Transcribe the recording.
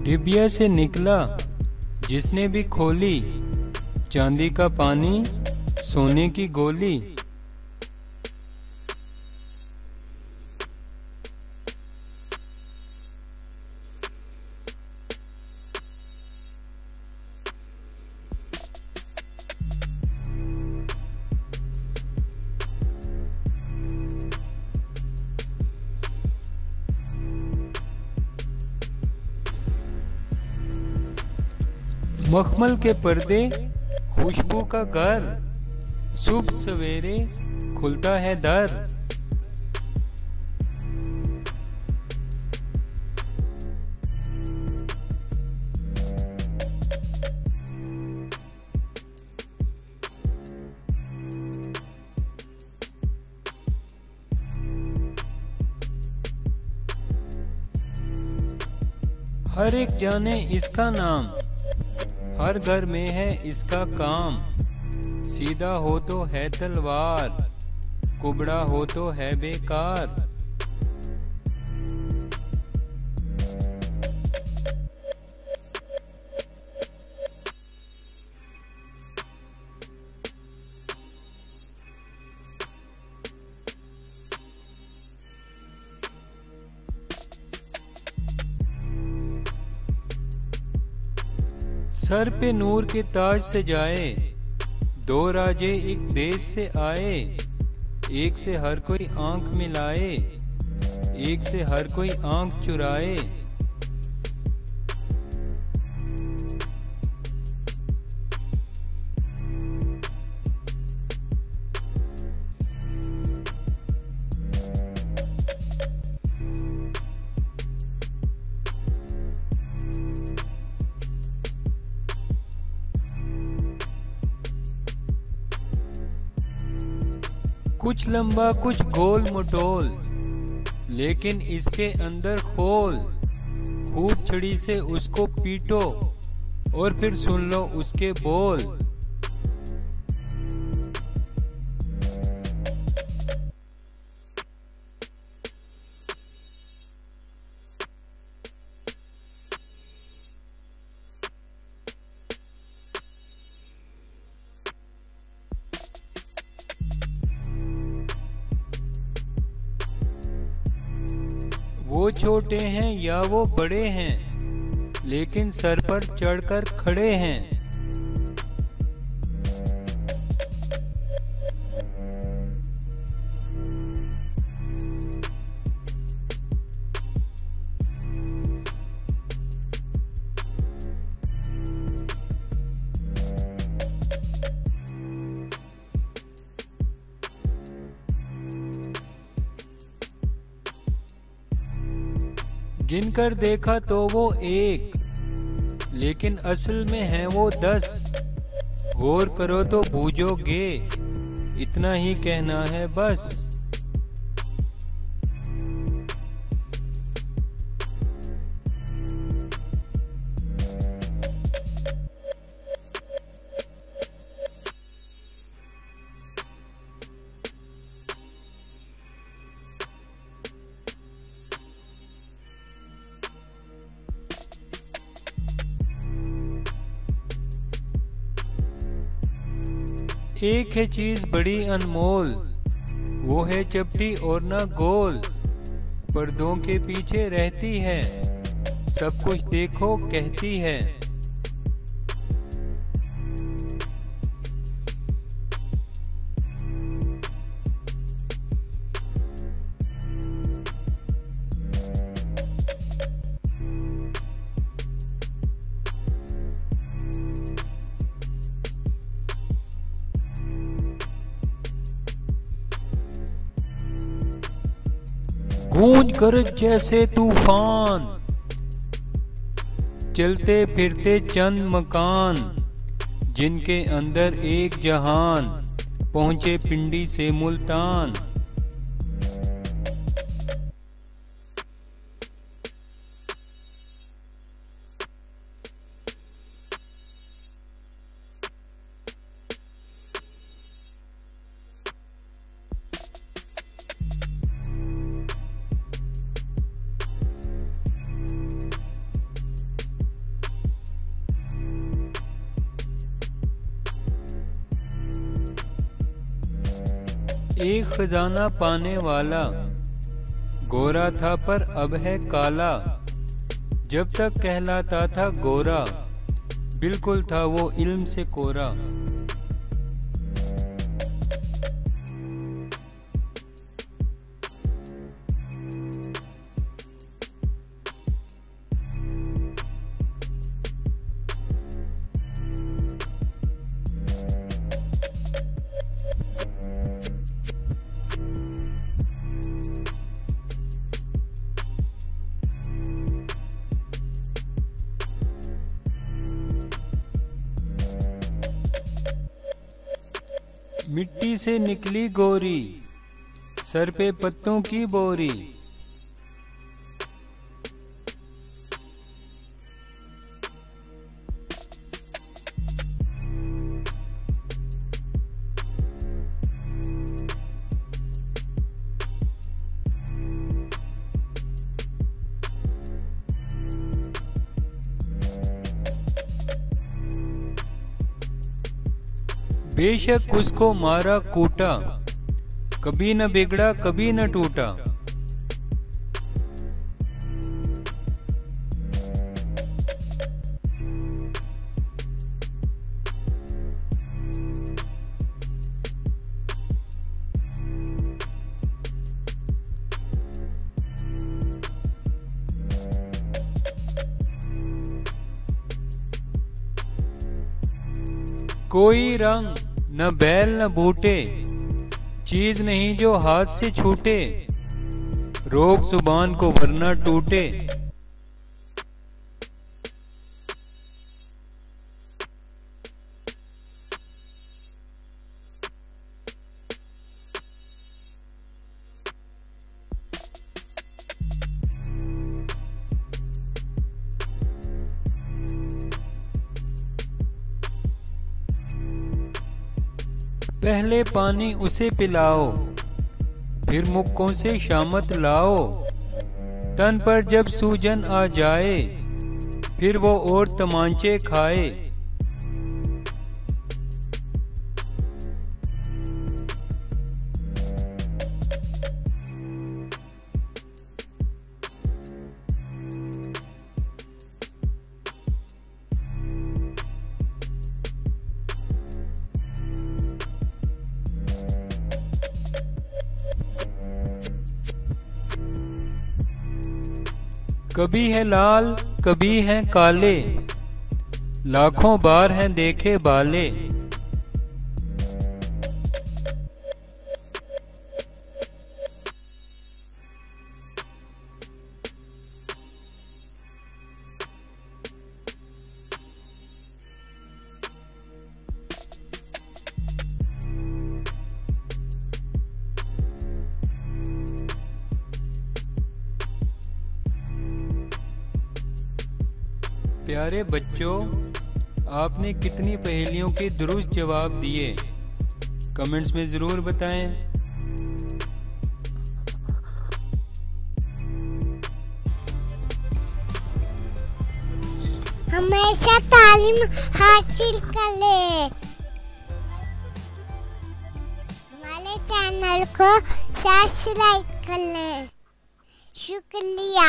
डिबिया से निकला जिसने भी खोली, चांदी का पानी सोने की गोली। मखमल के पर्दे, खुशबू का घर, सुबह सवेरे खुलता है दर। हर एक जाने इसका नाम, हर घर में है इसका काम। सीधा हो तो है तलवार, कुबड़ा हो तो है बेकार। सर पे नूर के ताज सजाए, दो राजे एक देश से आए। एक से हर कोई आंख मिलाए, एक से हर कोई आंख चुराए। कुछ लंबा कुछ गोल मटोल, लेकिन इसके अंदर खोल। खूब छड़ी से उसको पीटो और फिर सुन लो उसके बोल। वो छोटे हैं या वो बड़े हैं, लेकिन सर पर चढ़कर खड़े हैं। गिनकर देखा तो वो एक, लेकिन असल में है वो 10। गौर करो तो बूझोगे, इतना ही कहना है बस। एक है चीज बड़ी अनमोल, वो है चपटी और ना गोल। पर्दों के पीछे रहती है, सब कुछ देखो कहती है। गूंज गरज जैसे तूफान, चलते फिरते चंद मकान। जिनके अंदर एक जहान, पहुंचे पिंडी से मुल्तान। एक खजाना पाने वाला, गोरा था पर अब है काला। जब तक कहलाता था गोरा, बिल्कुल था वो इल्म से कोरा। मिट्टी से निकली गोरी, सर पे पत्तों की बोरी। बेशक उसको मारा कूटा, कभी न बिगड़ा कभी न टूटा। कोई रंग न बैल न बूटे, चीज नहीं जो हाथ से छूटे। रोक जुबान को वरना टूटे। पहले पानी उसे पिलाओ, फिर मुक्कों से शामत लाओ। तन पर जब सूजन आ जाए, फिर वो और तमांचे खाए। कभी है लाल कभी हैं काले, लाखों बार हैं देखे बाले। प्यारे बच्चों, आपने कितनी पहेलियों के दुरुस्त जवाब दिए, कमेंट्स में जरूर बताएं। हमेशा तालीम हासिल कर ले। हमारे चैनल को सब्सक्राइब कर ले। शुक्रिया।